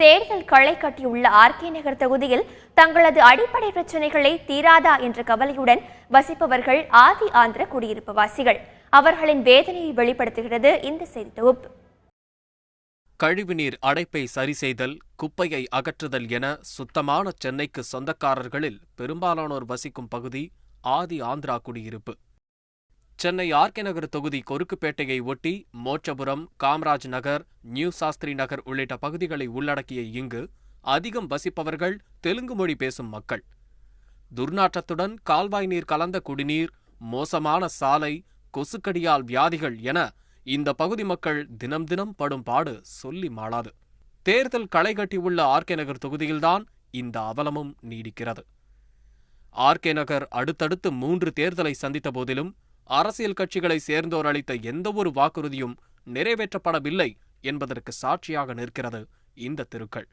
தேர்தல் களை கட்டியுள்ள ஆர்கே நகர் தொகுதியில் தங்களது அடிப்படை பிரச்சினைகளை தீராதா என்ற கவலையுடன் வசிப்பவர்கள் ஆதி ஆந்திர குடியிருப்புவாசிகள். அவர்களின் வேதனையை வெளிப்படுத்துகிறது இந்த செய்தி தொகுப்பு. கழிவுநீர் அடைப்பை சரி செய்தல், குப்பையை அகற்றுதல் என சுத்தமான சென்னைக்கு சொந்தக்காரர்களில் பெரும்பாலானோர் வசிக்கும் பகுதி ஆதி ஆந்திரா குடியிருப்பு. சென்னை ஆர்கே நகர் தொகுதி கொருக்குப்பேட்டையை ஒட்டி மோட்சபுரம், காமராஜ் நகர், நியூ சாஸ்திரி நகர் உள்ளிட்ட பகுதிகளை உள்ளடக்கிய இங்கு அதிகம் வசிப்பவர்கள் தெலுங்கு மொழி பேசும் மக்கள். துர்நாற்றத்துடன் கால்வாய் நீர் கலந்த குடிநீர், மோசமான சாலை, கொசுக்கடியால் வியாதிகள் என இந்த பகுதி மக்கள் தினம் தினம் படும் பாடு சொல்லி மாளாது. தேர்தல் களை கட்டியுள்ள ஆர்கே நகர் தொகுதியில்தான் இந்த அவலமும் நீடிக்கிறது. ஆர்கே நகர் அடுத்தடுத்து 3 தேர்தலை சந்தித்த போதிலும் அரசியல் கட்சிகளை சேர்ந்தோர் அளித்த எந்தவொரு வாக்குறுதியும் நிறைவேற்றப்படவில்லை என்பதற்கு சாட்சியாக நிற்கிறது இந்த தெருக்கள்.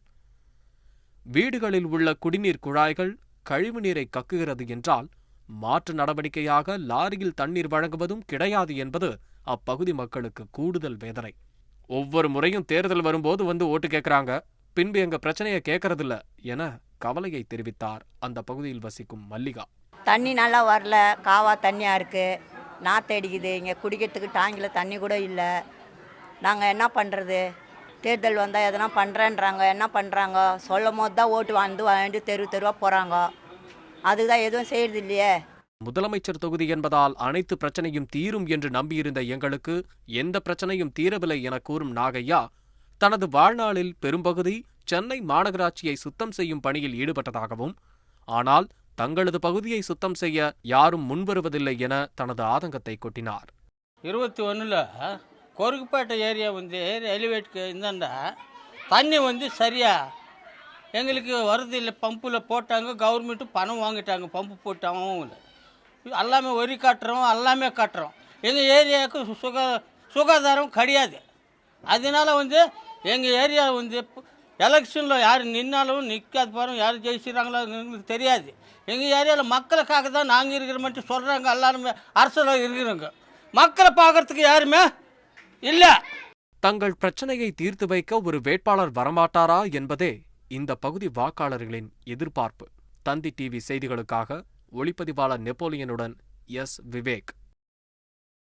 வீடுகளில் உள்ள குடிநீர் குழாய்கள் கழிவுநீரை கக்குகிறது என்றால் மாற்று நடவடிக்கையாக லாரியில் தண்ணீர் வழங்குவதும் கிடையாது என்பது அப்பகுதி மக்களுக்கு கூடுதல் வேதனை. ஒவ்வொரு முறையும் தேர்தல் வரும்போது வந்து ஓட்டு கேட்கறாங்க, பின்பு எங்க பிரச்சனையை கேட்கறதில்ல என கவலையை தெரிவித்தார் அந்த பகுதியில் வசிக்கும் மல்லிகா. தண்ணி நல்லா வரல, காவா தண்ணியா இருக்கு, நாற்று அடிக்குது, இங்கே குடிக்கிறதுக்கு டாங்கில் தண்ணி கூட இல்லை. நாங்கள் என்ன பண்ணுறது? தேர்தல் வந்தால் எதனா பண்ணுறேன்றாங்க, என்ன பண்ணுறாங்க? சொல்லும் போது தான் ஓட்டு வாங்கிட்டு தெருவாக போகிறாங்க. அதுதான் எதுவும் செய்யறது இல்லையே. முதலமைச்சர் தொகுதி என்பதால் அனைத்து பிரச்சனையும் தீரும் என்று நம்பியிருந்த எங்களுக்கு எந்த பிரச்சனையும் தீரவில்லை என கூறும் நாகையா, தனது வாழ்நாளில் பெரும்பகுதி சென்னை மாநகராட்சியை சுத்தம் செய்யும் பணியில் ஈடுபட்டதாகவும், ஆனால் தங்களது பகுதியை சுத்தம் செய்ய யாரும் முன்வருவதில்லை என தனது ஆதங்கத்தை கொட்டினார். 21 கொருக்குப்பேட்டை ஏரியா எலிவேட்டுக்கு இந்தாண்டா தண்ணி சரியா எங்களுக்கு வருதில்லை. பம்பில் போட்டாங்க, கவர்மெண்ட்டு பணம் வாங்கிட்டாங்க, பம்பு போட்டாங்க. எல்லாமே வரி காட்டுறோம், எல்லாமே காட்டுறோம். எங்கள் ஏரியாவுக்கு சுகாதாரம் கிடையாது. அதனால எங்கள் ஏரியா எலெக்ஷனில் யார் நின்னாலும் நிற்காது பாருங்க, யார் ஜெயிச்சுறாங்களோ எங்களுக்கு தெரியாது. எங்கள் ஏரியாவில் மக்களுக்காக தான் நாங்கள் இருக்கிற மட்டும் சொல்கிறாங்க. எல்லாருமே அரசியல் இருக்கிறோங்க, மக்களை பார்க்கறதுக்கு யாருமே இல்லை. தங்கள் பிரச்சனையை தீர்த்து வைக்க ஒரு வேட்பாளர் வரமாட்டாரா என்பதே இந்த பகுதி வாக்காளர்களின் எதிர்பார்ப்பு. தந்தி டிவி செய்திகளுக்காக ஒளிப்பதிவாளர் நெப்போலியனுடன் எஸ். விவேக்.